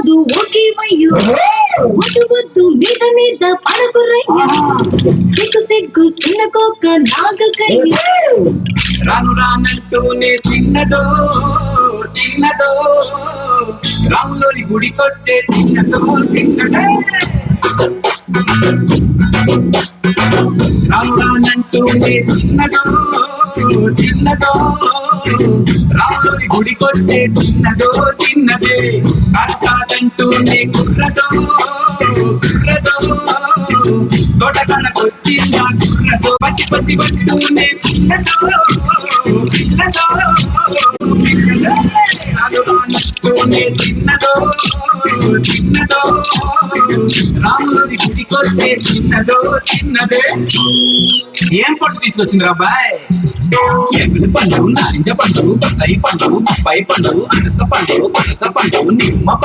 కాదు ఓకే వయ్యో వద్దు వద్దు మీద మీద పడకురయ్యా తెగ్గు తెగ్గు చిన్నకోక నాగకయ్య రాను రానంటూనే చిన్నదో చిన్నదో రాములోని గుడి కొట్టే చిన్నదో చిన్నదే రాను రానంటూనే చిన్నదో చిన్నదో రాములోని గుడి కొట్టే చిన్నదో చిన్నదే కాదంటూనే కుర్రదో కుర్రదో తోటకనకొచ్చిందా కుర్రదో పచ్చి పచ్చి పట్టునే చిన్నదో చిన్నదో రానురానంటూనే చిన్నదో చిన్నదో రాములోని గుడి కొట్టే చిన్నదో చిన్నదే ఏం పట్టు తీసుకొచ్చింది అబ్బాయి ఏమిటి పండుగ నారింజ పండుగ బత్తాయి పండుగ బొప్పాయి పండుగ అనస పండుగ పనస పండుగ నిమ్మ పండుగ